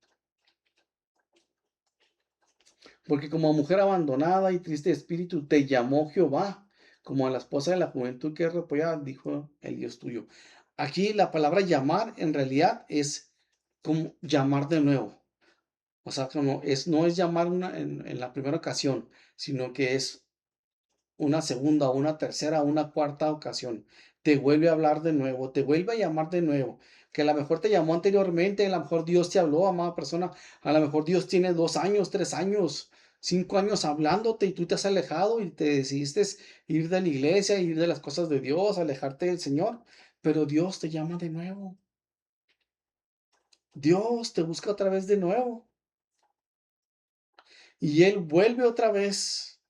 porque como mujer abandonada y triste de espíritu te llamó Jehová, como a la esposa de la juventud que es repollada, dijo el Dios tuyo. Aquí la palabra llamar en realidad es como llamar de nuevo. O sea, no es llamar en la primera ocasión, sino que es una segunda, una tercera, una cuarta ocasión. Te vuelve a hablar de nuevo, te vuelve a llamar de nuevo. Que a lo mejor te llamó anteriormente, a lo mejor Dios te habló, amada persona. A lo mejor Dios tiene 2 años, 3 años, 5 años hablándote y tú te has alejado y te decidiste ir de la iglesia, ir de las cosas de Dios, alejarte del Señor. Pero Dios te llama de nuevo. Dios te busca otra vez de nuevo. Y Él vuelve otra vez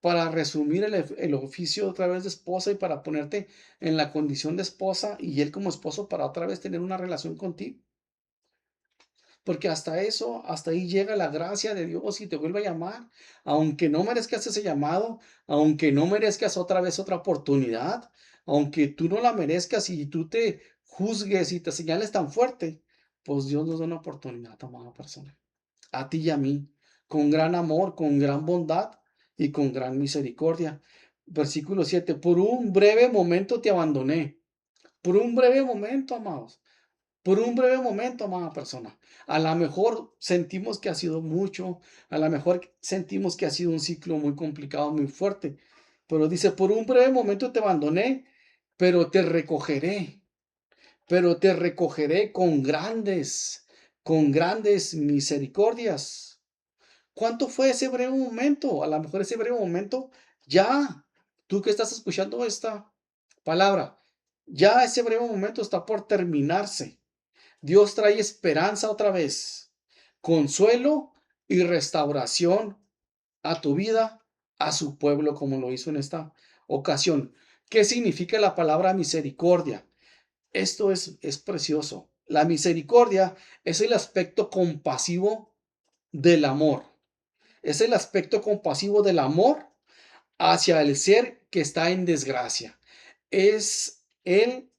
para resumir el oficio otra vez de esposa y para ponerte en la condición de esposa y él como esposo para otra vez tener una relación contigo. Porque hasta eso, hasta ahí llega la gracia de Dios y te vuelve a llamar, aunque no merezcas ese llamado, aunque no merezcas otra vez otra oportunidad, aunque tú no la merezcas y tú te juzgues y te señales tan fuerte, pues Dios nos da una oportunidad, amada persona, a ti y a mí, con gran amor, con gran bondad y con gran misericordia. Versículo 7, por un breve momento te abandoné. Por un breve momento, amados. Por un breve momento, amada persona. A lo mejor sentimos que ha sido mucho, a lo mejor sentimos que ha sido un ciclo muy complicado, muy fuerte. Pero dice, por un breve momento te abandoné, pero te recogeré con grandes misericordias. ¿Cuánto fue ese breve momento? A lo mejor ese breve momento, ya, tú que estás escuchando esta palabra, ya ese breve momento está por terminarse. Dios trae esperanza otra vez, consuelo y restauración a tu vida, a su pueblo, como lo hizo en esta ocasión. ¿Qué significa la palabra misericordia? Esto es precioso. La misericordia es el aspecto compasivo del amor. Es el aspecto compasivo del amor hacia el ser que está en desgracia. Es el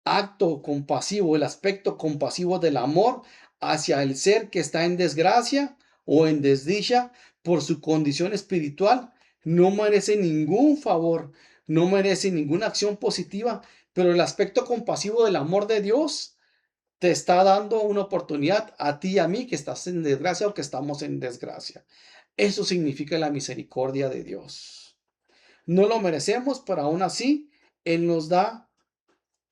acto compasivo, el aspecto compasivo del amor hacia el ser que está en desgracia o en desdicha por su condición espiritual. No merece ningún favor, no merece ninguna acción positiva, pero el aspecto compasivo del amor de Dios te está dando una oportunidad a ti y a mí que estás en desgracia o que estamos en desgracia. Eso significa la misericordia de Dios. No lo merecemos, pero aún así Él nos da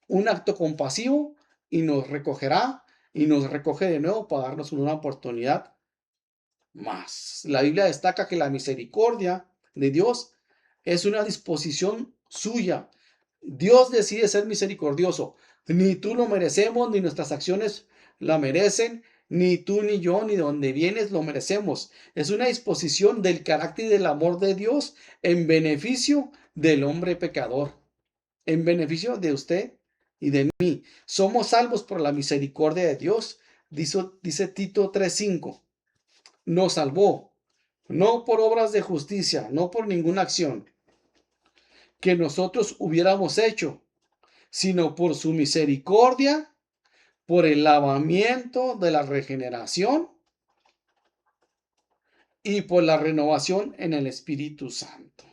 un acto compasivo y nos recogerá y nos recoge de nuevo para darnos una oportunidad más. La Biblia destaca que la misericordia de Dios es una disposición suya. Dios decide ser misericordioso. Ni tú lo merecemos, ni nuestras acciones la merecen, ni tú, ni yo, ni de donde vienes lo merecemos. Es una disposición del carácter y del amor de Dios en beneficio del hombre pecador, en beneficio de usted y de mí. Somos salvos por la misericordia de Dios, dice Tito 3:5. Nos salvó, no por obras de justicia, no por ninguna acción que nosotros hubiéramos hecho, sino por su misericordia, por el lavamiento de la regeneración y por la renovación en el Espíritu Santo.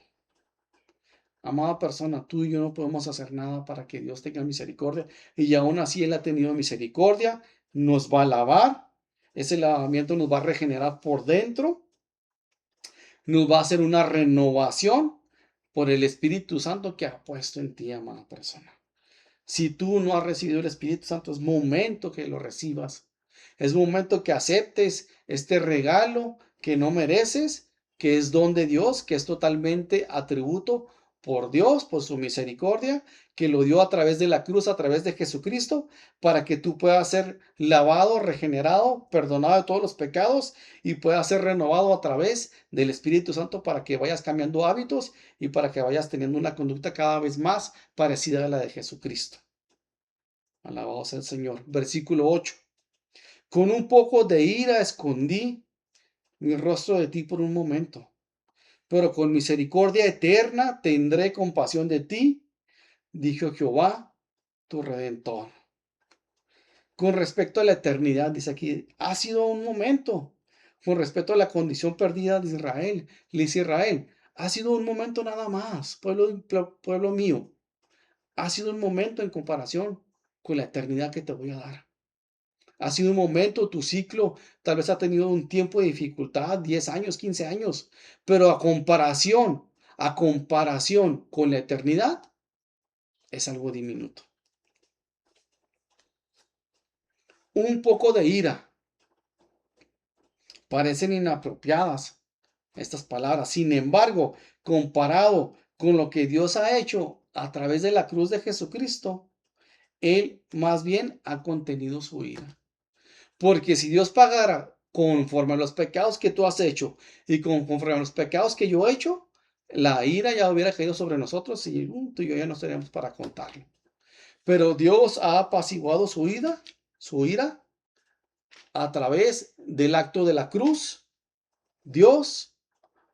Amada persona, tú y yo no podemos hacer nada para que Dios tenga misericordia, y aún así Él ha tenido misericordia, nos va a lavar, ese lavamiento nos va a regenerar por dentro, nos va a hacer una renovación por el Espíritu Santo que ha puesto en ti, amada persona. Si tú no has recibido el Espíritu Santo, es momento que lo recibas. Es momento que aceptes este regalo que no mereces, que es don de Dios, que es totalmente atributo por Dios, por su misericordia, que lo dio a través de la cruz, a través de Jesucristo, para que tú puedas ser lavado, regenerado, perdonado de todos los pecados y puedas ser renovado a través del Espíritu Santo para que vayas cambiando hábitos y para que vayas teniendo una conducta cada vez más parecida a la de Jesucristo. Alabado sea el Señor. Versículo 8. Con un poco de ira escondí mi rostro de ti por un momento, pero con misericordia eterna tendré compasión de ti, dijo Jehová, tu redentor. Con respecto a la eternidad, dice aquí, ha sido un momento. Con respecto a la condición perdida de Israel, le dice Israel, ha sido un momento nada más, pueblo mío. Ha sido un momento en comparación con la eternidad que te voy a dar. Ha sido un momento, tu ciclo tal vez ha tenido un tiempo de dificultad, 10 años, 15 años, pero a comparación con la eternidad, es algo diminuto. Un poco de ira. Parecen inapropiadas estas palabras. Sin embargo, comparado con lo que Dios ha hecho a través de la cruz de Jesucristo, Él más bien ha contenido su ira. Porque si Dios pagara conforme a los pecados que tú has hecho y conforme a los pecados que yo he hecho, la ira ya hubiera caído sobre nosotros y tú y yo ya no estaríamos para contarlo. Pero Dios ha apaciguado su ira a través del acto de la cruz. Dios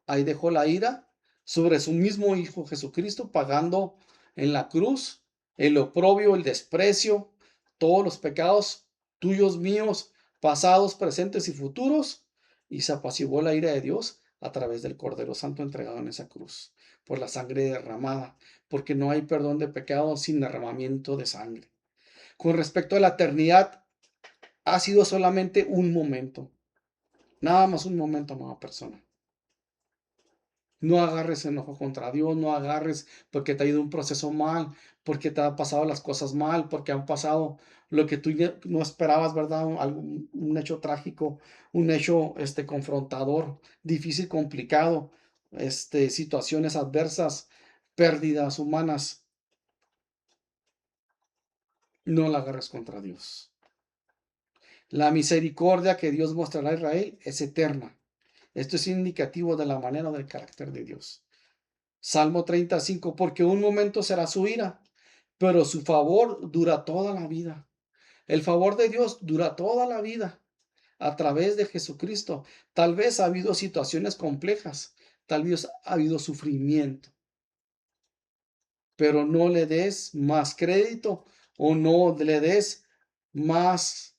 ahí dejó la ira sobre su mismo Hijo Jesucristo, pagando en la cruz el oprobio, el desprecio, todos los pecados tuyos, míos, pasados, presentes y futuros, y se apaciguó la ira de Dios a través del Cordero Santo entregado en esa cruz, por la sangre derramada, porque no hay perdón de pecados sin derramamiento de sangre. Con respecto a la eternidad, ha sido solamente un momento, nada más un momento, amada persona. No agarres enojo contra Dios, no agarres porque te ha ido un proceso mal, porque te han pasado las cosas mal, porque han pasado lo que tú no esperabas, ¿verdad? Un hecho trágico, un hecho confrontador, difícil, complicado, situaciones adversas, pérdidas humanas. No la agarres contra Dios. La misericordia que Dios mostrará a Israel es eterna. Esto es indicativo de la manera del carácter de Dios. Salmo 35, porque un momento será su ira, pero su favor dura toda la vida. El favor de Dios dura toda la vida a través de Jesucristo. Tal vez ha habido situaciones complejas, tal vez ha habido sufrimiento, pero no le des más crédito o no le des más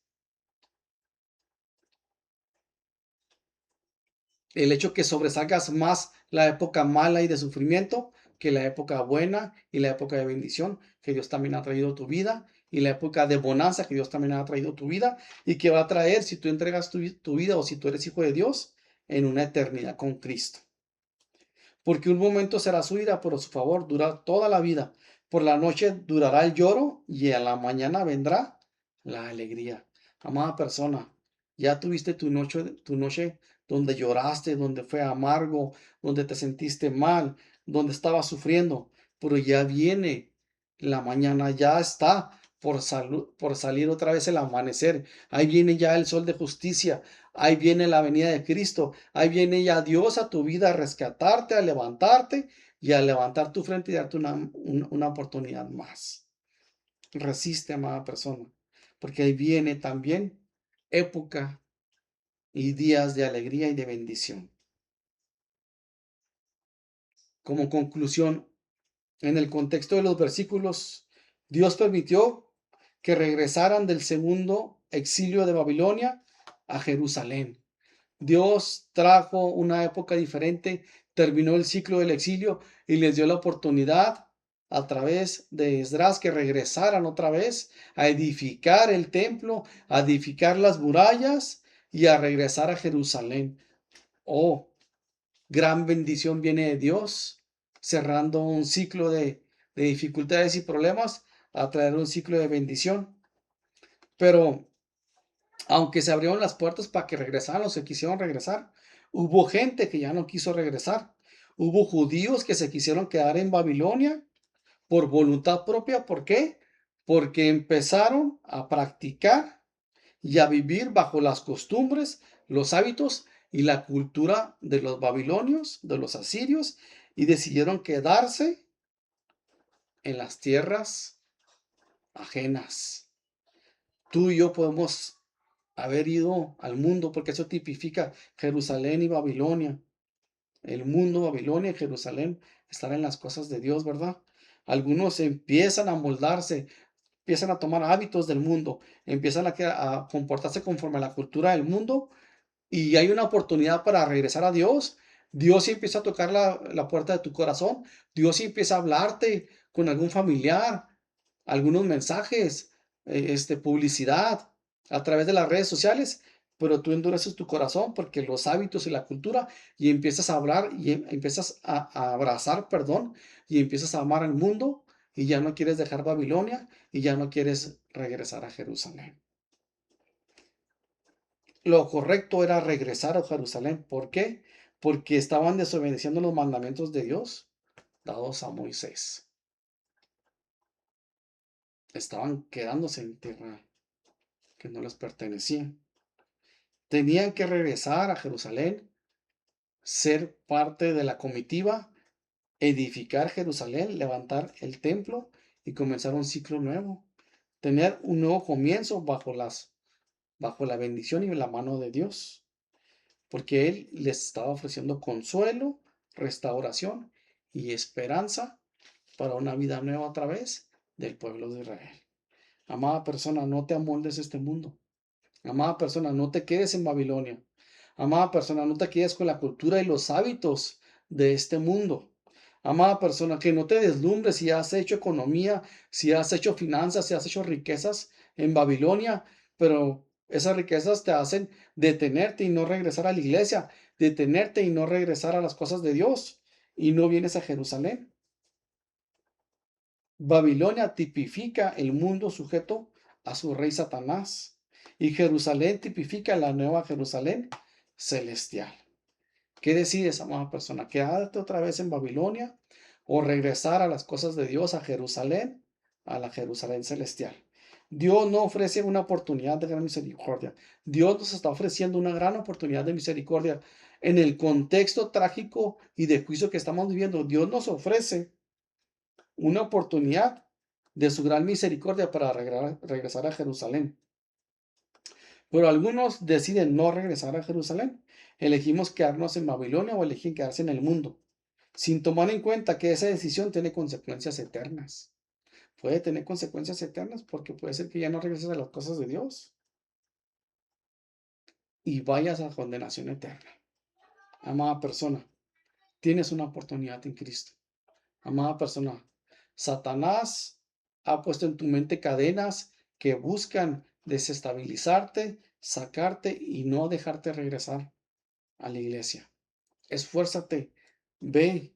el hecho que sobresalgas más la época mala y de sufrimiento que la época buena y la época de bendición que Dios también ha traído a tu vida y la época de bonanza que Dios también ha traído a tu vida y que va a traer si tú entregas tu vida o si tú eres hijo de Dios en una eternidad con Cristo. Porque un momento será su ira, pero su favor dura toda la vida. Por la noche durará el lloro y a la mañana vendrá la alegría. Amada persona, ya tuviste tu noche donde lloraste, donde fue amargo, donde te sentiste mal, donde estabas sufriendo, pero ya viene la mañana, ya está por salir otra vez el amanecer. Ahí viene ya el sol de justicia, ahí viene la venida de Cristo, ahí viene ya Dios a tu vida a rescatarte, a levantarte y a levantar tu frente y darte una oportunidad más. Resiste, amada persona, porque ahí viene también época y días de alegría y de bendición. Como conclusión, en el contexto de los versículos, Dios permitió que regresaran del segundo exilio de Babilonia a Jerusalén. Dios trajo una época diferente, terminó el ciclo del exilio y les dio la oportunidad a través de Esdras que regresaran otra vez a edificar el templo, a edificar las murallas y a regresar a Jerusalén. Oh, gran bendición viene de Dios, cerrando un ciclo de dificultades y problemas, a traer un ciclo de bendición. Pero aunque se abrieron las puertas para que regresaran los que quisieron regresar, hubo gente que ya no quiso regresar. Hubo judíos que se quisieron quedar en Babilonia por voluntad propia. ¿Por qué? Porque empezaron a practicar y a vivir bajo las costumbres, los hábitos y la cultura de los babilonios, de los asirios, y decidieron quedarse en las tierras ajenas. Tú y yo podemos haber ido al mundo, porque eso tipifica Jerusalén y Babilonia. El mundo, Babilonia y Jerusalén están en las cosas de Dios, ¿verdad? Algunos empiezan a moldarse, empiezan a tomar hábitos del mundo, empiezan a comportarse conforme a la cultura del mundo y hay una oportunidad para regresar a Dios. Dios sí empieza a tocar la puerta de tu corazón. Dios sí empieza a hablarte con algún familiar, algunos mensajes, publicidad a través de las redes sociales, pero tú endureces tu corazón porque los hábitos y la cultura y empiezas a hablar y empiezas a abrazar, perdón, y empiezas a amar al mundo y ya no quieres dejar Babilonia y ya no quieres regresar a Jerusalén. Lo correcto era regresar a Jerusalén. ¿Por qué? Porque estaban desobedeciendo los mandamientos de Dios dados a Moisés. Estaban quedándose en tierra que no les pertenecía. Tenían que regresar a Jerusalén, ser parte de la comitiva, edificar Jerusalén, levantar el templo y comenzar un ciclo nuevo. Tener un nuevo comienzo bajo la bendición y la mano de Dios. Porque Él les estaba ofreciendo consuelo, restauración y esperanza para una vida nueva a través del pueblo de Israel. Amada persona, no te amoldes a este mundo. Amada persona, no te quedes en Babilonia. Amada persona, no te quedes con la cultura y los hábitos de este mundo. Amada persona, que no te deslumbres si has hecho economía, si has hecho finanzas, si has hecho riquezas en Babilonia, pero esas riquezas te hacen detenerte y no regresar a la iglesia, detenerte y no regresar a las cosas de Dios, y no vienes a Jerusalén. Babilonia tipifica el mundo sujeto a su rey Satanás y Jerusalén tipifica la nueva Jerusalén celestial. ¿Qué decides, amada persona? ¿Quedarte otra vez en Babilonia o regresar a las cosas de Dios, a Jerusalén, a la Jerusalén celestial? Dios no ofrece una oportunidad de gran misericordia. Dios nos está ofreciendo una gran oportunidad de misericordia. En el contexto trágico y de juicio que estamos viviendo, Dios nos ofrece una oportunidad de su gran misericordia para regresar a Jerusalén. Pero algunos deciden no regresar a Jerusalén. Elegimos quedarnos en Babilonia o eligen quedarse en el mundo, sin tomar en cuenta que esa decisión tiene consecuencias eternas. Puede tener consecuencias eternas porque puede ser que ya no regreses a las cosas de Dios y vayas a condenación eterna. Amada persona, tienes una oportunidad en Cristo. Amada persona, Satanás ha puesto en tu mente cadenas que buscan desestabilizarte, sacarte y no dejarte regresar a la iglesia. Esfuérzate, ve,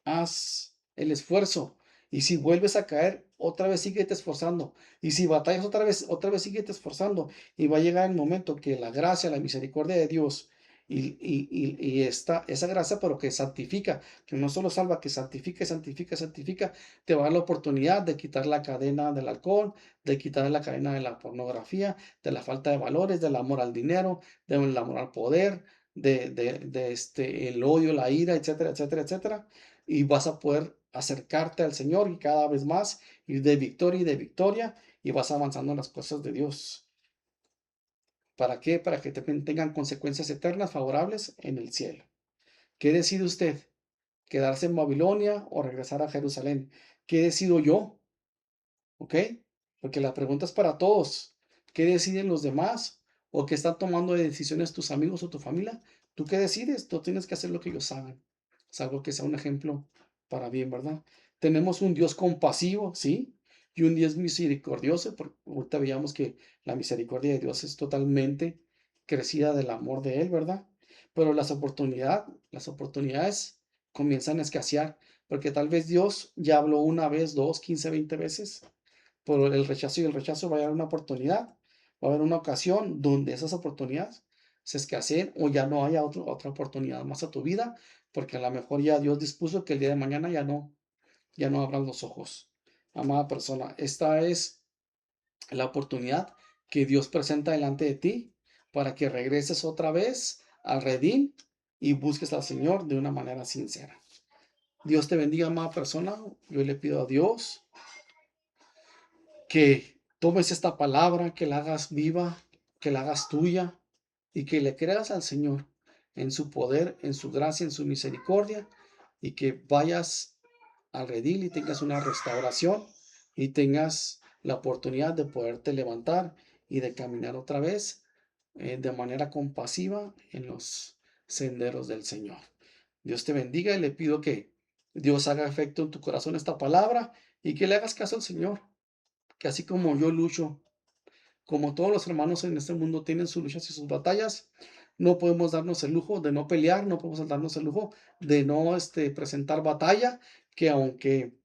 haz el esfuerzo Y si vuelves a caer, otra vez síguete esforzando. Y si batallas otra vez síguete esforzando. Y va a llegar el momento que la gracia, la misericordia de Dios y esa gracia, pero que santifica, que no solo salva, que santifica, santifica, santifica, te va a dar la oportunidad de quitar la cadena del alcohol, de quitar la cadena de la pornografía, de la falta de valores, del amor al dinero, del amor al poder, el odio, la ira, etcétera, etcétera, etcétera. Y vas a poder acercarte al Señor y cada vez más ir de victoria y de victoria y vas avanzando en las cosas de Dios. ¿Para qué? Para que también tengan consecuencias eternas favorables en el cielo. ¿Qué decide usted? ¿Quedarse en Babilonia o regresar a Jerusalén? ¿Qué decido yo? ¿Ok? Porque la pregunta es para todos. ¿Qué deciden los demás? ¿O qué están tomando de decisiones tus amigos o tu familia? ¿Tú qué decides? Tú tienes que hacer lo que ellos hagan. Es algo que sea un ejemplo para bien, ¿verdad? Tenemos un Dios compasivo, ¿sí? Y un Dios misericordioso, porque ahorita veíamos que la misericordia de Dios es totalmente crecida del amor de Él, ¿verdad? Pero las oportunidades comienzan a escasear, porque tal vez Dios ya habló una vez, dos, 15, 20 veces por el rechazo y el rechazo va a haber una oportunidad, va a haber una ocasión donde esas oportunidades se escaseen o ya no haya otra oportunidad más a tu vida, porque a lo mejor ya Dios dispuso que el día de mañana ya no abran los ojos. Amada persona, esta es la oportunidad que Dios presenta delante de ti para que regreses otra vez al redil y busques al Señor de una manera sincera. Dios te bendiga, amada persona. Yo le pido a Dios que tomes esta palabra, que la hagas viva, que la hagas tuya y que le creas al Señor en su poder, en su gracia, en su misericordia y que vayas al redil y tengas una restauración y tengas la oportunidad de poderte levantar y de caminar otra vez de manera compasiva en los senderos del Señor. Dios te bendiga y le pido que Dios haga efecto en tu corazón esta palabra y que le hagas caso al Señor, que así como yo lucho, como todos los hermanos en este mundo tienen sus luchas y sus batallas, no podemos darnos el lujo de no pelear, no podemos darnos el lujo de no presentar batalla, que aunque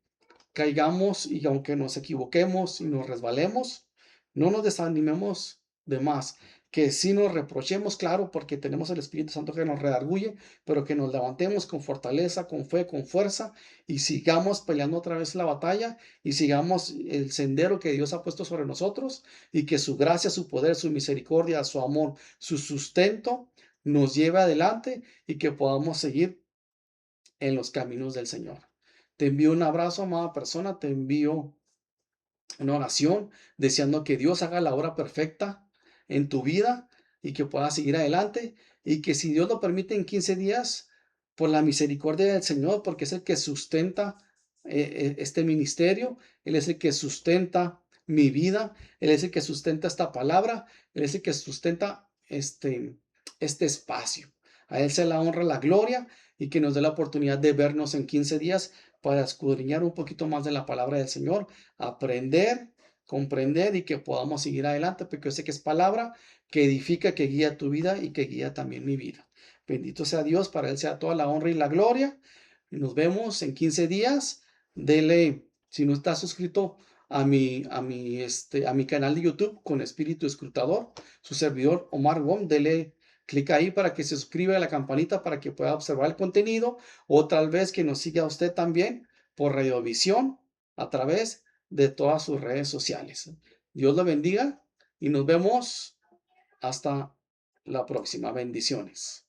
caigamos y aunque nos equivoquemos y nos resbalemos, no nos desanimemos de más, que si nos reprochemos, claro, porque tenemos el Espíritu Santo que nos redarguye, pero que nos levantemos con fortaleza, con fe, con fuerza y sigamos peleando otra vez la batalla y sigamos el sendero que Dios ha puesto sobre nosotros y que su gracia, su poder, su misericordia, su amor, su sustento nos lleve adelante y que podamos seguir en los caminos del Señor. Te envío un abrazo, amada persona, te envío una oración deseando que Dios haga la obra perfecta en tu vida y que puedas seguir adelante y que si Dios lo permite en 15 días, por la misericordia del Señor, porque es el que sustenta este ministerio, Él es el que sustenta mi vida, Él es el que sustenta esta palabra, Él es el que sustenta este espacio. A Él se la honra, la gloria y que nos dé la oportunidad de vernos en 15 días para escudriñar un poquito más de la palabra del Señor, aprender, comprender y que podamos seguir adelante, porque yo sé que es palabra que edifica, que guía tu vida y que guía también mi vida. Bendito sea Dios, para Él sea toda la honra y la gloria. Y nos vemos en 15 días. Dele, si no estás suscrito a mi canal de YouTube con Espíritu Escrutador, su servidor Omar Wong, dele clic ahí para que se suscriba a la campanita para que pueda observar el contenido o tal vez que nos siga usted también por Radiovisión a través de todas sus redes sociales. Dios lo bendiga y nos vemos hasta la próxima. Bendiciones.